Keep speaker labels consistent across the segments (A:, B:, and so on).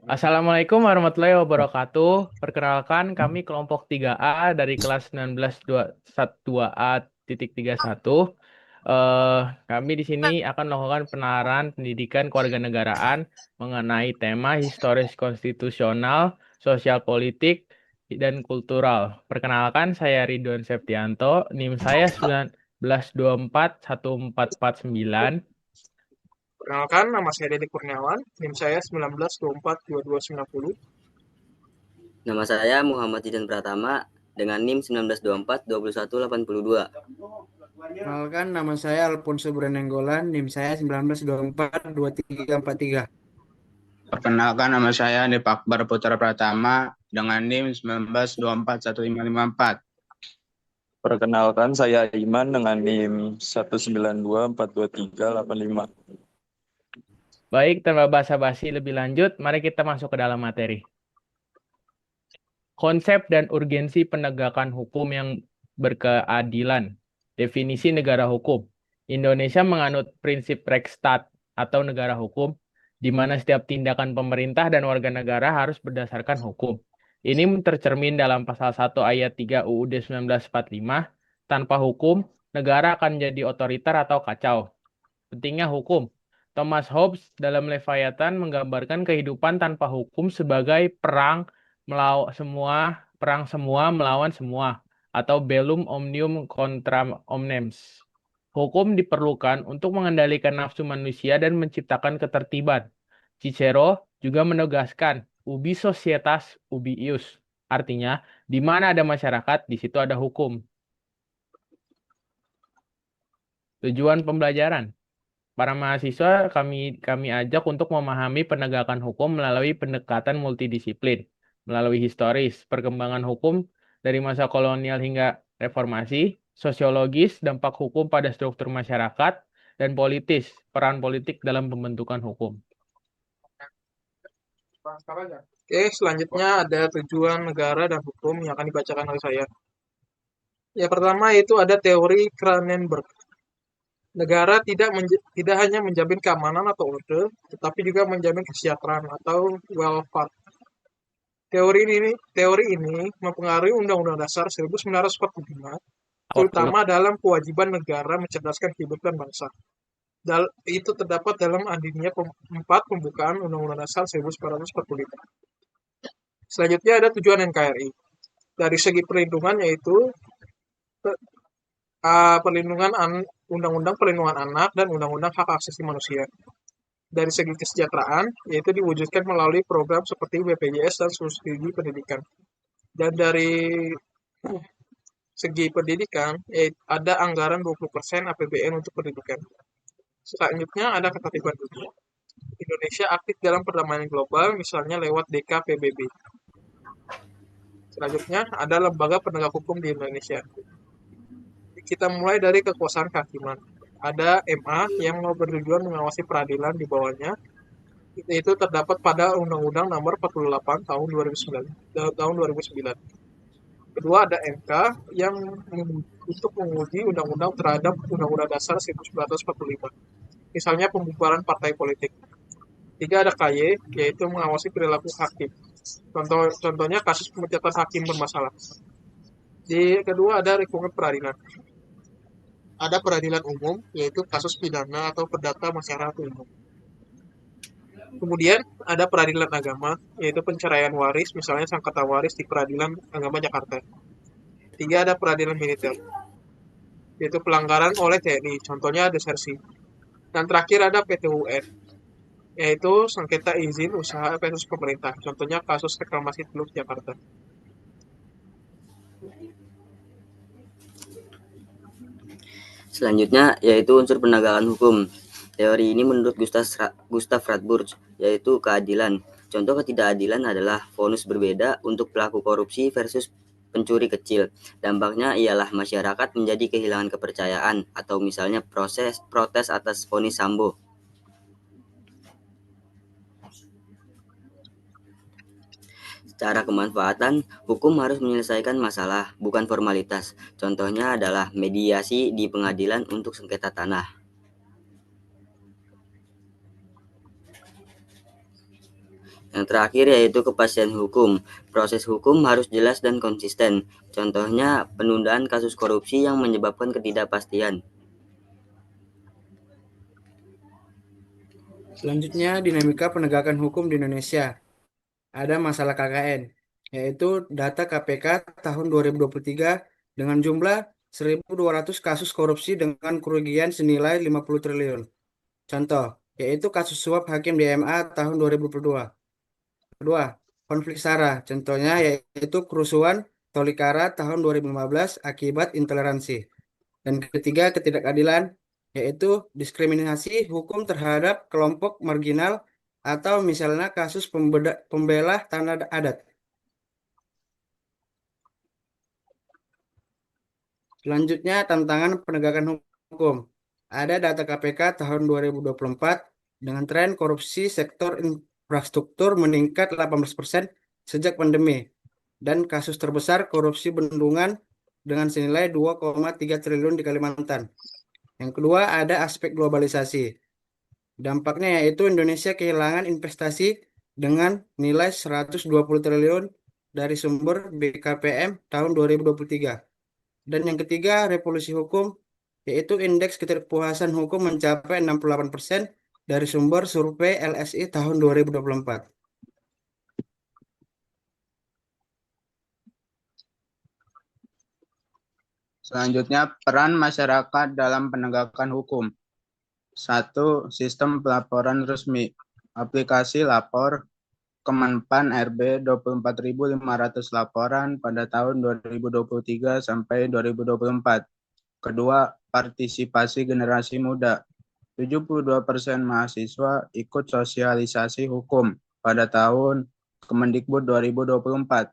A: Assalamualaikum warahmatullahi wabarakatuh. Perkenalkan, kami kelompok 3A dari kelas 1922A titik 31. Kami di sini akan melakukan penalaran pendidikan kewarganegaraan mengenai tema historis konstitusional, sosial politik, dan kultural. Perkenalkan, saya Ridwan Septianto, NIM saya 19241449.
B: Perkenalkan, nama saya Dedik Kurniawan, NIM saya 19242290.
C: Nama saya Muhammad Zidan Pratama dengan NIM 1924 2182.
D: Perkenalkan, nama saya Alfonso Branenggolan, NIM saya 1924 2343.
E: Perkenalkan, nama saya Hanif Akbar Putra Pratama dengan NIM 19241554.
F: Perkenalkan, saya Iman dengan NIM 192423855.
A: Baik, tanpa basa-basi lebih lanjut, mari kita masuk ke dalam materi. Konsep dan urgensi penegakan hukum yang berkeadilan. Definisi negara hukum. Indonesia menganut prinsip Rechtsstaat atau negara hukum, di mana setiap tindakan pemerintah dan warga negara harus berdasarkan hukum. Ini tercermin dalam pasal 1 ayat 3 UUD 1945. Tanpa hukum, negara akan menjadi otoriter atau kacau. Pentingnya hukum. Thomas Hobbes dalam Leviathan menggambarkan kehidupan tanpa hukum sebagai perang semua melawan semua, atau bellum omnium contra omnes. Hukum diperlukan untuk mengendalikan nafsu manusia dan menciptakan ketertiban. Cicero juga menegaskan ubi societas ubi ius, artinya di mana ada masyarakat, di situ ada hukum. Tujuan pembelajaran. Para mahasiswa kami ajak untuk memahami penegakan hukum melalui pendekatan multidisiplin, melalui historis, perkembangan hukum dari masa kolonial hingga reformasi, sosiologis, dampak hukum pada struktur masyarakat, dan politis, peran politik dalam pembentukan hukum.
B: Oke, selanjutnya ada tujuan negara dan hukum yang akan dibacakan oleh saya. Yang pertama itu ada teori Cronenberg. Negara tidak hanya menjamin keamanan atau orde, tetapi juga menjamin kesejahteraan atau welfare. Teori ini mempengaruhi Undang-Undang Dasar 1945, terutama dalam kewajiban negara mencerdaskan kehidupan bangsa. Itu terdapat dalam alinea 4 pembukaan Undang-Undang Dasar 1945. Selanjutnya ada tujuan NKRI. Dari segi perlindungan yaitu perlindungan Undang-Undang Perlindungan Anak dan Undang-Undang Hak Asasi Manusia. Dari segi kesejahteraan, yaitu diwujudkan melalui program seperti BPJS dan subsidi pendidikan. Dan dari segi pendidikan, ada anggaran 20% APBN untuk pendidikan. Selanjutnya ada ketertiban dunia. Indonesia aktif dalam perdamaian global, misalnya lewat DKPBB. Selanjutnya ada lembaga penegak hukum di Indonesia. Kita mulai dari kekuasaan kehakiman. Ada MA yang bertujuan mengawasi peradilan di bawahnya. Itu terdapat pada Undang-Undang Nomor 48 tahun 2009. Kedua ada MK yang untuk menguji undang-undang terhadap Undang-Undang Dasar 1945. Misalnya pembubaran partai politik. Tiga ada KY, yaitu mengawasi perilaku hakim. Contohnya kasus pemecatan hakim bermasalah. Di kedua ada lingkungan peradilan. Ada peradilan umum, yaitu kasus pidana atau perdata masyarakat umum. Kemudian ada peradilan agama, yaitu penceraian waris, misalnya sengketa waris di Peradilan Agama Jakarta. Tiga ada peradilan militer, yaitu pelanggaran oleh TNI, contohnya desersi. Dan terakhir ada PT-UN, yaitu sengketa izin usaha versus pemerintah, contohnya kasus reklamasi Teluk Jakarta.
C: Selanjutnya yaitu unsur penegakan hukum. Teori ini menurut Gustav Radburg yaitu keadilan. Contoh ketidakadilan adalah vonis berbeda untuk pelaku korupsi versus pencuri kecil. Dampaknya ialah masyarakat menjadi kehilangan kepercayaan atau misalnya protes atas vonis Sambo. Secara kemanfaatan, hukum harus menyelesaikan masalah, bukan formalitas. Contohnya adalah mediasi di pengadilan untuk sengketa tanah. Yang terakhir yaitu kepastian hukum. Proses hukum harus jelas dan konsisten. Contohnya, penundaan kasus korupsi yang menyebabkan ketidakpastian.
D: Selanjutnya, dinamika penegakan hukum di Indonesia. Ada masalah KKN, yaitu data KPK tahun 2023 dengan jumlah 1.200 kasus korupsi dengan kerugian senilai 50 triliun. Contoh, yaitu kasus suap Hakim DMA tahun 2022. Kedua, konflik SARA, contohnya yaitu kerusuhan Tolikara tahun 2015 akibat intoleransi. Dan ketiga, ketidakadilan, yaitu diskriminasi hukum terhadap kelompok marginal atau misalnya kasus pembelah tanah adat. Selanjutnya, tantangan penegakan hukum. Ada data KPK tahun 2024 dengan tren korupsi sektor infrastruktur meningkat 18% sejak pandemi. Dan kasus terbesar korupsi bendungan dengan senilai 2,3 triliun di Kalimantan. Yang kedua, ada aspek globalisasi. Dampaknya yaitu Indonesia kehilangan investasi dengan nilai 120 triliun dari sumber BKPM tahun 2023. Dan yang ketiga, revolusi hukum, yaitu indeks keterpuasan hukum mencapai 68% dari sumber survei LSI tahun 2024.
E: Selanjutnya, peran masyarakat dalam penegakan hukum. 1. Sistem pelaporan resmi. Aplikasi lapor Kemenpan RB 24.500 laporan pada tahun 2023 sampai 2024. Kedua, partisipasi generasi muda. 72% mahasiswa ikut sosialisasi hukum pada tahun Kemendikbud 2024.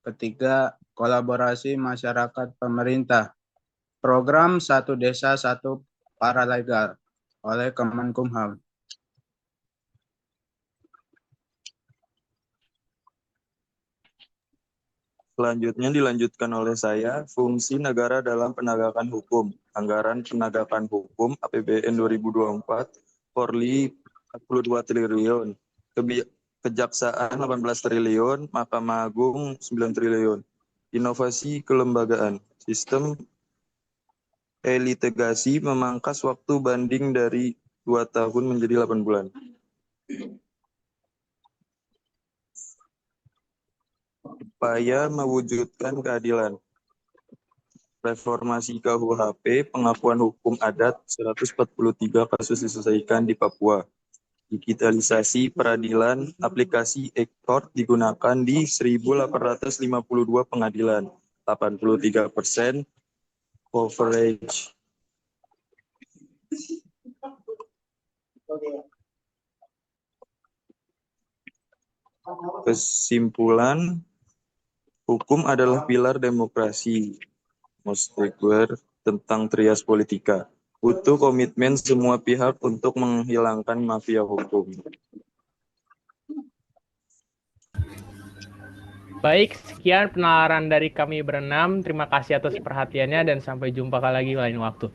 E: Ketiga, kolaborasi masyarakat pemerintah. Program Satu Desa Satu Paralegal oleh Kemenkumham.
F: Selanjutnya dilanjutkan oleh saya, fungsi negara dalam penegakan hukum. Anggaran penegakan hukum APBN 2024, Polri 42 triliun, Kejaksaan 18 triliun, Mahkamah Agung 9 triliun. Inovasi kelembagaan, sistem elitigasi memangkas waktu banding dari 2 tahun menjadi 8 bulan. Upaya mewujudkan keadilan. Reformasi KUHP, pengakuan hukum adat, 143 kasus diselesaikan di Papua. Digitalisasi peradilan, aplikasi e-court digunakan di 1.852 pengadilan, 83% coverage. Kesimpulan, hukum adalah pilar demokrasi. Mostegwer tentang trias politika. Butuh komitmen semua pihak untuk menghilangkan mafia hukum.
A: Baik, sekian penalaran dari kami berenam. Terima kasih atas perhatiannya dan sampai jumpa lagi lain waktu.